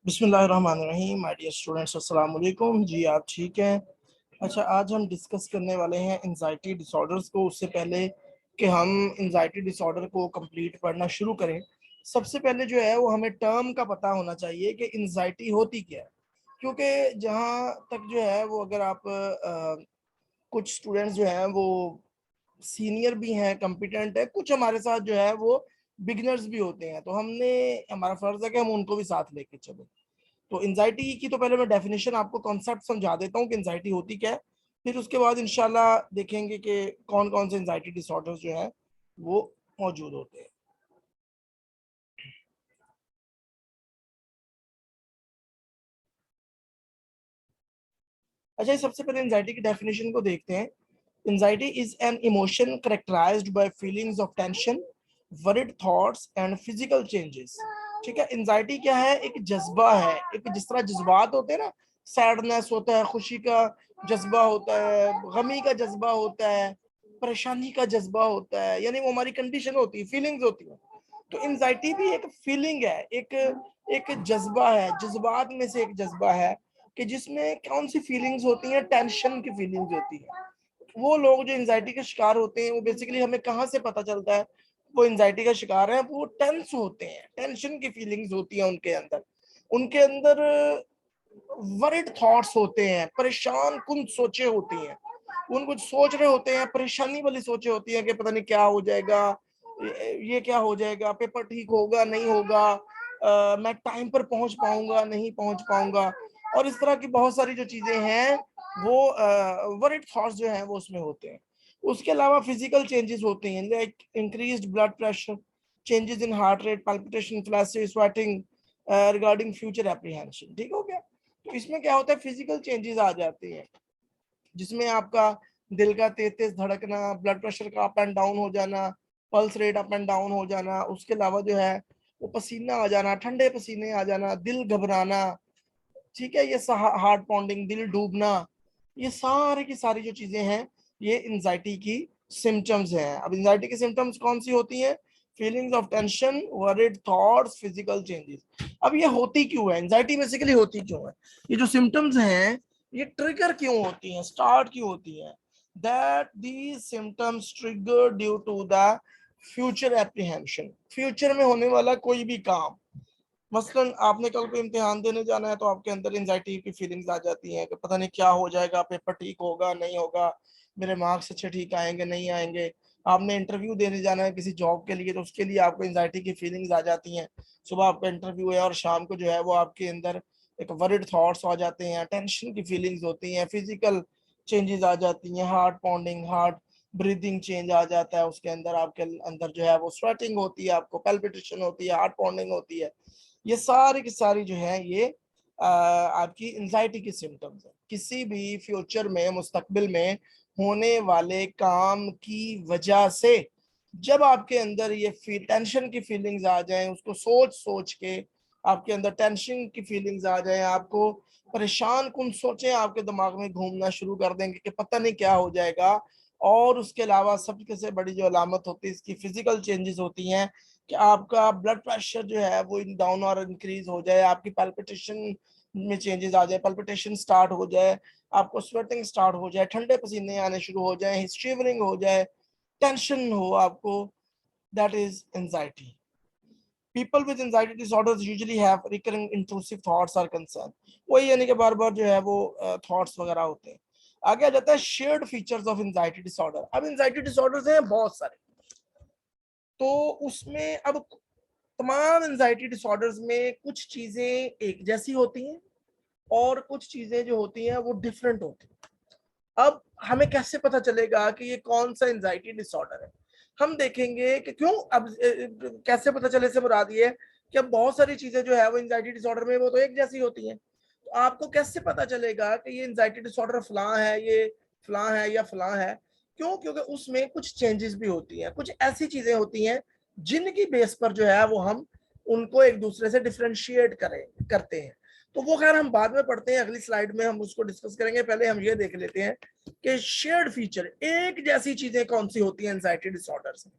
बिस्मिल्लाहिर्रहमानिर्रहीम। My dear students, अस्सलाम वालेकुम जी। आप ठीक हैं? अच्छा, आज हम डिस्कस करने वाले हैं एंजाइटी डिसऑर्डर्स को। उससे पहले कि हम एंजाइटी डिसऑर्डर को कंप्लीट पढ़ना शुरू करें, सबसे पहले जो है वो हमें टर्म का पता होना चाहिए कि एंजाइटी होती क्या है। क्योंकि जहाँ तक जो है वो अगर आप कुछ स्टूडेंट्स जो हैं वो सीनियर भी हैं, कॉम्पिटेंट है, कुछ हमारे साथ जो है वो बिगिनर्स भी होते हैं, तो हमने हमारा फर्ज है कि हम उनको भी साथ लेके चले। तो एंजाइटी की तो पहले मैं डेफिनेशन आपको कॉन्सेप्ट समझा देता हूँ कि एंजाइटी होती क्या है, फिर उसके बाद इंशाल्लाह देखेंगे कि कौन कौन से एंजाइटी डिसऑर्डर्स जो है वो मौजूद होते हैं। अच्छा, सबसे पहले एंजाइटी की डेफिनेशन को देखते हैं। Anxiety is an emotion characterised by feelings of tension, worried thoughts and physical changes. ठीक है, एंजाइटी क्या है? एक जज्बा है। एक जिस तरह जज्बात होते हैं ना, सैडनेस होता है, खुशी का जज्बा होता है, गमी का जज्बा होता है, परेशानी का जज्बा होता है, यानी वो हमारी कंडीशन होती है, फीलिंग्स होती है। तो एंजाइटी भी एक फीलिंग है, एक एक जज्बा है, जज्बात में से एक जज्बा है कि जिसमें कौन सी फीलिंग्स होती हैं? टेंशन की फीलिंग्स होती है। वो लोग जो एंजाइटी के शिकार होते हैं, वो बेसिकली हमें कहाँ से पता चलता है वो एंजाइटी का शिकार है? वो टेंस होते हैं, टेंशन की फीलिंग्स होती है उनके अंदर वरिड थॉट्स होते हैं, परेशान कुन सोचे होती हैं। उन कुछ सोच रहे होते हैं, परेशानी वाली सोचे होती हैं कि पता नहीं क्या हो जाएगा, ये क्या हो जाएगा, पेपर ठीक होगा नहीं होगा, मैं टाइम पर पहुंच पाऊंगा नहीं पहुंच पाऊंगा, और इस तरह की बहुत सारी जो चीजें हैं वो वरिड थॉट्स जो हैं वो उसमें होते हैं। उसके अलावा फिजिकल चेंजेस होते हैं, like increased blood pressure, changes in heart rate, palpitation, flashes, sweating, regarding future apprehension. ठीक हो गया? तो इसमें क्या होता है? फिजिकल चेंजेस आ जाते हैं, जिसमें आपका दिल का तेज तेज धड़कना, ब्लड प्रेशर का अप एंड डाउन हो जाना, pulse rate up and down हो जाना, उसके अलावा जो है वो पसीना आ जाना, ठंडे पसीने आ जाना, दिल घबराना। ठीक है, ये हार्ट पॉन्डिंग, दिल डूबना, ये सारी की सारी जो चीजें हैं ये एंजाइटी की सिम्टम्स हैं। अब एंजाइटी की सिम्टम्स कौन सी होती हैं? Feelings of tension, worried thoughts, physical changes. अब ये होती क्यों है? एंजाइटी बेसिकली होती क्यों है? ये जो सिम्टम्स हैं ये ट्रिगर क्यों होती हैं, स्टार्ट क्यों होती हैं? That these symptoms trigger due to the future apprehension. Future में होने वाला कोई भी काम, मसलन आपने कल को इम्तिहान देने जाना है, तो आपके अंदर एंजाइटी की फीलिंग्स आ जाती हैं कि पता नहीं क्या हो जाएगा, पेपर ठीक होगा नहीं होगा, मेरे मार्क्स अच्छे ठीक आएंगे नहीं आएंगे। आपने इंटरव्यू देने जाना है किसी जॉब के लिए, तो उसके लिए आपको एंजाइटी की फीलिंग्स आ जाती हैं। सुबह आपका इंटरव्यू है और शाम को जो है वो आपके अंदर एक वरिड थॉट्स आ जाते हैं, टेंशन की फीलिंग्स होती हैं, फिजिकल चेंजेस आ जाती हैं, heart pounding, heart breathing change आ जाता है, उसके अंदर आपके अंदर जो है वो स्वेटिंग होती है, आपको पैल्पिटेशन होती है, हार्ट पॉन्डिंग होती है। ये सारी की सारी जो है ये आपकी एंजाइटी की सिम्टम्स है। किसी भी फ्यूचर में, मुस्तकबिल में होने वाले काम की वजह से जब आपके अंदर ये टेंशन की फीलिंग्स आ जाएं, उसको सोच सोच के आपके अंदर टेंशन की फीलिंग्स आ जाएं, आपको परेशान कुन सोचें आपके दिमाग में घूमना शुरू कर देंगे कि पता नहीं क्या हो जाएगा। और उसके अलावा सबसे बड़ी जो अलामत होती है इसकी फिजिकल चेंजेस होती हैं कि आपका ब्लड प्रेशर जो है वो डाउन और इंक्रीज हो जाए, आपकी पैल्पिटेशन में चेंजेस आ जाए, पैल्पिटेशन स्टार्ट हो जाए, आपको स्वेटिंग स्टार्ट हो जाए, ठंडे पसीने आने शुरू हो जाए, शिवरिंग हो जाए, टेंशन हो आपको, that is anxiety. People with anxiety disorders usually have recurring intrusive thoughts और कंसर्न। वही यानी कि बार बार जो है वो थॉट्स वगैरह होते हैं। आगे आ जाता है shared features of anxiety disorder. अब एंजाइटी डिसऑर्डर्स हैं बहुत सारे, तो उसमें अब तमाम एंजाइटी डिसऑर्डर्स में कुछ चीजें एक जैसी होती हैं और कुछ चीजें जो होती हैं वो डिफरेंट होती हैं। अब हमें कैसे पता चलेगा कि ये कौन सा एंजाइटी डिसऑर्डर है? हम देखेंगे कि क्यों, अब कैसे पता चले से मुराद ये है कि अब बहुत सारी चीजें जो है वो एंजाइटी डिसऑर्डर में वो तो एक जैसी होती हैं। तो आपको कैसे पता चलेगा कि ये एंजाइटी डिसऑर्डर फलां है, ये फलां है या फलां है? क्यों? क्योंकि उसमें कुछ चेंजेस भी होती हैं, कुछ ऐसी चीजें होती हैं जिनकी बेस पर जो है वो हम उनको एक दूसरे से डिफ्रेंशिएट करते हैं। तो वो खैर हम बाद में पढ़ते हैं, अगली स्लाइड में हम उसको डिस्कस करेंगे। पहले हम ये देख लेते हैं कि शेयर्ड फीचर, एक जैसी चीजें कौन सी होती हैं एंजाइटी डिसऑर्डर्स में।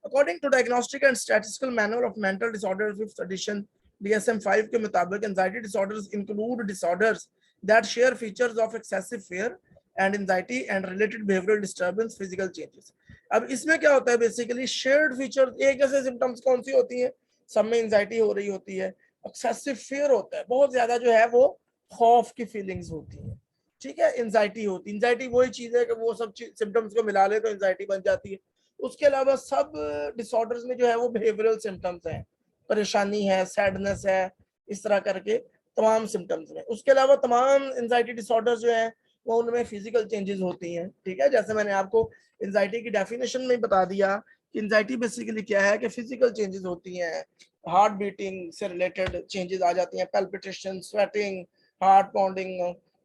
According to Diagnostic and Statistical Manual of Mental Disorders, 5th edition, DSM-5 के मुताबिक anxiety disorders include disorders that share features of excessive fear and anxiety and related behavioural disturbance, physical changes. अब इसमें क्या होता है, basically shared features एक जैसे symptoms कौन सी होती है, सब में एंजाइटी हो रही होती है, एक्सेसिव फियर होता है, बहुत ज्यादा जो है वो खौफ की फीलिंग्स होती है, ठीक है, एंजाइटी होती है। एंजाइटी वही चीज है कि वो सब सिम्टम्स को मिला ले तो एंजाइटी बन जाती है। उसके अलावा सब डिसऑर्डर्स में जो है वो बिहेवियरल सिम्टम्स हैं, परेशानी है, सैडनेस है, इस तरह करके तमाम सिम्टम्स में। उसके अलावा तमाम एंजाइटी डिसऑर्डर्स जो है वो उनमें फिजिकल चेंजेस होती हैं, ठीक है। जैसे मैंने आपको एंजाइटी की डेफिनेशन में बता दिया कि एंजाइटी बेसिकली क्या है कि फिजिकल चेंजेस होती हैं, हार्ट बीटिंग से रिलेटेड चेंजेस आ जाती हैं, palpitation, sweating, heart pounding,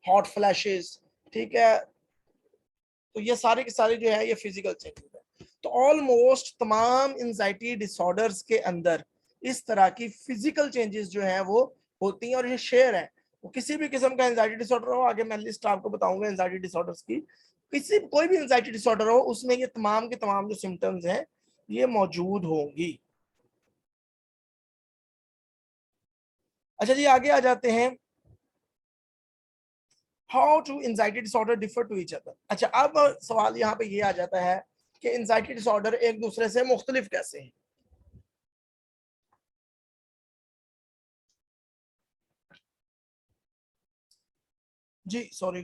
hot flashes, ठीक है। तो ये सारे के सारे जो है ये फिजिकल चेंजेस है। तो ऑलमोस्ट तमाम एंजाइटी डिसऑर्डर्स के अंदर इस तरह की फिजिकल चेंजेस जो है वो होती हैं और ये शेयर है। वो किसी भी किस्म का एंजाइटी डिसऑर्डर हो, आगे मैं लिस्ट आपको बताऊंगा एंजाइटी डिसऑर्डर्स की, किसी कोई भी एंजाइटी डिसऑर्डर हो उसमें ये तमाम के तमाम जो सिम्टम्स हैं ये मौजूद होंगी। अच्छा जी, आगे आ जाते हैं, how to anxiety disorder differ to each other. अच्छा, अब सवाल यहाँ पे ये आ जाता है कि एंजाइटी डिसऑर्डर एक दूसरे से मुख्तलिफ कैसे हैं। जी sorry,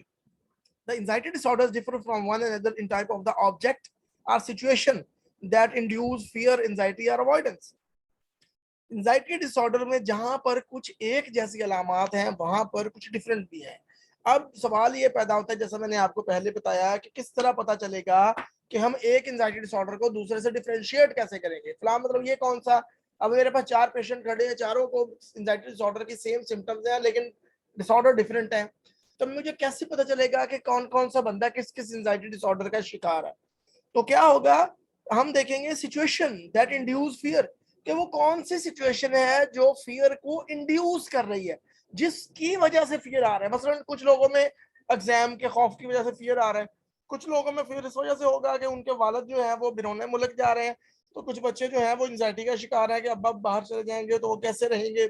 the anxiety disorders differ from one another in type of the object or situation that induce fear, anxiety or avoidance. Anxiety disorder में जहां पर कुछ एक जैसी अलामात हैं वहां पर कुछ डिफरेंट भी है। अब सवाल ये पैदा होता है, जैसा मैंने आपको पहले बताया, कि किस तरह पता चलेगा कि हम एक एंजाइटी डिसऑर्डर को दूसरे से डिफरेंशिएट कैसे करेंगे। फिलहाल मतलब ये कौन सा, अब मेरे पास 4 पेशेंट खड़े हैं, चारों को एंजाइटी डिसऑर्डर की सेम सिम्टम्स हैं लेकिन डिसऑर्डर डिफरेंट है, तो मुझे कैसे पता चलेगा कि कौन कौन सा बंदा किस किस एंजाइटी डिसऑर्डर का शिकार है। तो क्या होगा, हम देखेंगे सिचुएशन दैट इंड्यूस फियर, कि वो कौन सी सिचुएशन है जो फियर को इंड्यूस कर रही है, जिसकी वजह से फियर आ रहा है। मसलन कुछ लोगों में एग्जाम के खौफ की वजह से फियर आ रहा है, कुछ लोगों में फियर इस वजह से होगा कि उनके वालिद जो है वो बिरोने मुल्क जा रहे हैं, तो कुछ बच्चे जो है वो एंजाइटी का शिकार है कि अब बाहर चले जाएंगे तो वो कैसे रहेंगे।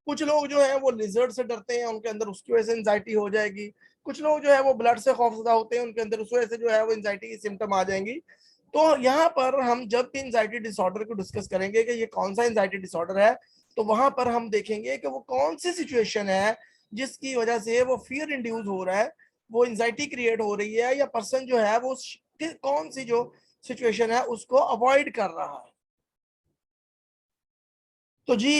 कुछ लोग जो है वो लिजर्ड से डरते हैं, उनके अंदर उसकी वजह से एंजाइटी हो जाएगी। कुछ लोग जो है वो ब्लड से खौफजदा होते हैं, उनके अंदर उस वजह से जो है वो एंजाइटी की सिम्टम आ जाएंगी। तो यहाँ पर हम जब भी एंजाइटी डिसऑर्डर को डिस्कस करेंगे कि ये कौन सा एंजाइटी डिसऑर्डर है, तो वहां पर हम देखेंगे कि वो कौन सी सिचुएशन है जिसकी वजह से वो फियर इंड्यूस हो रहा है, वो एंजाइटी क्रिएट हो रही है, या पर्सन जो है वो कौन सी जो सिचुएशन है उसको अवॉइड कर रहा है। तो जी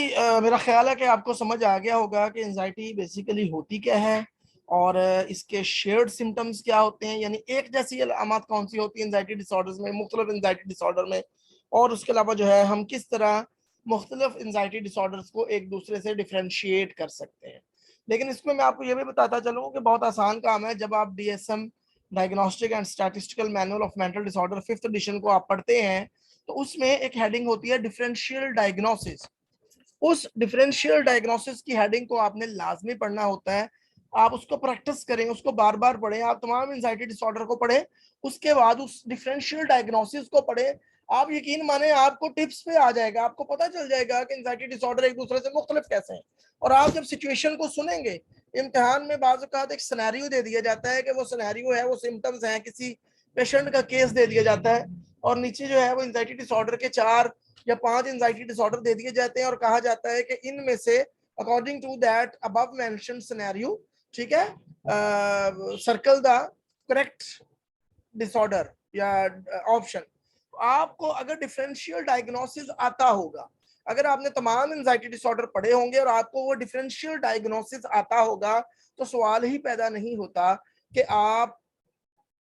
मेरा ख्याल है कि आपको समझ आ गया होगा कि एंजाइटी बेसिकली होती क्या है और इसके शेयर्ड सिम्टम्स क्या होते हैं, यानी एक जैसी अलामत कौन सी होती है एंजाइटी डिसऑर्डर्स में, मुख्तलिफ एंजाइटी डिसऑर्डर में, और उसके अलावा जो है हम किस तरह मुख्तलिफ एंजाइटी डिसऑर्डर्स को एक दूसरे से डिफ्रेंशिएट कर सकते हैं। लेकिन इसमें मैं आपको ये भी बताता चलूँ कि बहुत आसान काम है। जब आप DSM diagnostic and statistical manual of mental disorder 5th edition को आप पढ़ते हैं, तो उसमें एक हेडिंग होती है डिफरेंशियल डायग्नोसिस। उस डिफरेंशियल डायग्नोसिस की हेडिंग को आपने लाजमी पढ़ना होता है। आप उसको प्रैक्टिस करें, उसको बार बार पढ़ें, आप तमाम एंजाइटी डिसऑर्डर को पढ़ें, उसके बाद उस डिफरेंशियल डायग्नोसिस को पढ़ें। आप यकीन माने आपको टिप्स पे आ जाएगा, आपको पता चल जाएगा कि एंजाइटी डिसऑर्डर एक दूसरे से मुख्तलिफ कैसे हैं। और आप जब सिचुएशन को सुनेंगे, इम्तिहान में बाज़ औक़ात एक सिनेरियो दे दिया जाता है कि वो सिनेरियो है, वो सिम्टम्स हैं, किसी पेशेंट का केस दे दिया जाता है और नीचे जो है वो एंजाइटी डिसऑर्डर के 4 या 5 एंजाइटी डिसऑर्डर दे दिए जाते हैं और कहा जाता है कि इनमें से according to that above mentioned scenario, ठीक है, सर्कल द करेक्ट डिसऑर्डर या ऑप्शन। आपको अगर डिफरेंशियल डायग्नोसिस आता होगा, अगर आपने तमाम एंजाइटी डिसऑर्डर पढ़े होंगे और आपको वो डिफरेंशियल डायग्नोसिस आता होगा, तो सवाल ही पैदा नहीं होता कि आप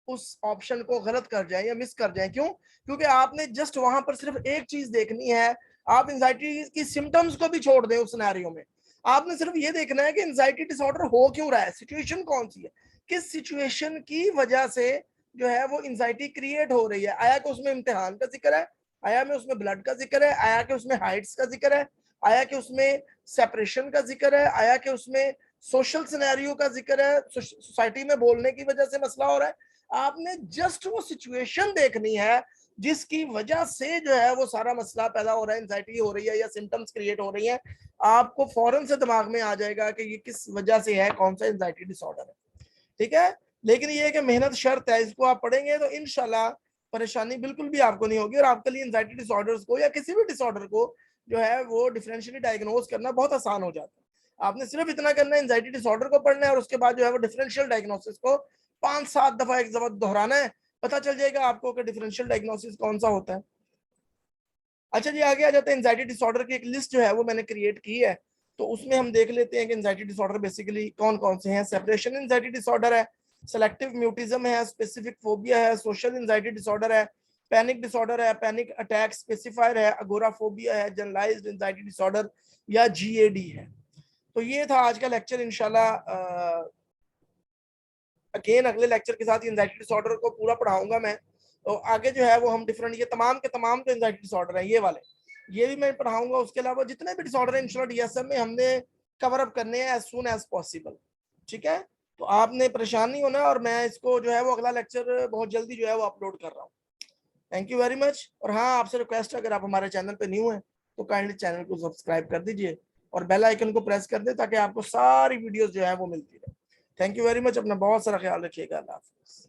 उस ऑप्शन को गलत कर जाएं या मिस कर जाएं। क्यों? क्योंकि आपने जस्ट वहां पर सिर्फ एक चीज देखनी है। आप एंजाइटी की सिम्टम्स को भी छोड़ दें उस सिनेरियो में, आपने सिर्फ ये देखना है कि एंजाइटी डिसऑर्डर हो क्यों रहा है, सिचुएशन कौन सी है, किस सिचुएशन की वजह से जो है वो एंजाइटी क्रिएट हो रही है। आया कि उसमें इम्तिहान का जिक्र है, आया में उसमें ब्लड का जिक्र है, आया कि उसमें हाइट्स का जिक्र है, आया कि उसमें सेपरेशन का जिक्र है, आया कि उसमें सोशल सिनेरियो का जिक्र है, सोसाइटी में बोलने की वजह से मसला हो रहा है। आपने जस्ट वो सिचुएशन देखनी है, जिसकी वजह से जो है वो सारा मसला पैदा हो रहा है, एंजाइटी हो रही है या सिम्टम्स क्रिएट हो रही हैं, आपको फौरन से दिमाग में आ जाएगा कि ये किस वजह से है, कौन सा एंजाइटी डिसऑर्डर है। ठीक है, लेकिन ये है कि मेहनत शर्त है, इसको आप पढ़ेंगे तो इंशाल्लाह परेशानी बिल्कुल भी आपको नहीं होगी, और आपके लिए एंजाइटी डिसऑर्डर्स को या किसी भी डिसऑर्डर को जो है वो डिफरेंशियली डायग्नोज करना बहुत आसान हो जाता है। आपने सिर्फ इतना करना है, एंजाइटी डिसऑर्डर को पढ़ना है और उसके बाद जो है वो डिफरेंशियल डायग्नोसिस को 5-7 दफा एक जगह दोहराना है, पता चल जाएगा आपको कि डिफरेंशियल डायग्नोसिस कौन सा होता है। अच्छा जी, आगे आ जाते हैं। एंजाइटी डिसऑर्डर की एक लिस्ट जो है वो मैंने क्रिएट की है, तो उसमें हम देख लेते हैं कि एंजाइटी डिसऑर्डर बेसिकली कौन कौन से हैं। सेपरेशन एंजाइटी डिसऑर्डर है, सेलेक्टिव म्यूटिज्म है, स्पेसिफिक फोबिया है, सोशल एंजाइटी डिसऑर्डर है, पैनिक डिसऑर्डर है, पैनिक अटैक स्पेसिफायर है, अगोराफोबिया है, जनरलाइज्ड एंजाइटी डिसऑर्डर या जीएडी है। तो ये था आज का लेक्चर। इंशाल्लाह अगेन अगले लेक्चर के साथ एंजाइटी डिसऑर्डर को पूरा पढ़ाऊंगा मैं। तो आगे जो है वो हम डिफरेंट, ये तमाम के तमाम जो एंजाइटी डिसऑर्डर है ये वाले, ये भी मैं पढ़ाऊंगा। उसके अलावा जितने भी डिसऑर्डर है इंशाल्लाह डीएसएम में हमने कवर अप करने हैं एज सून एज पॉसिबल। ठीक है, तो आपने परेशान नहीं होना, और मैं इसको जो है वो अगला लेक्चर बहुत जल्दी जो है वो अपलोड कर रहा हूँ। Thank you very much. और हाँ, आपसे रिक्वेस्ट है, अगर आप हमारे चैनल पे न्यू हैं तो काइंडली चैनल को सब्सक्राइब कर दीजिए और बेल आइकन को प्रेस कर दें ताकि आपको सारी वीडियोस जो है वो मिलती रहे। थैंक यू वेरी मच, अपना बहुत सारा ख्याल रखिएगा। अल्लाह हाफिज़।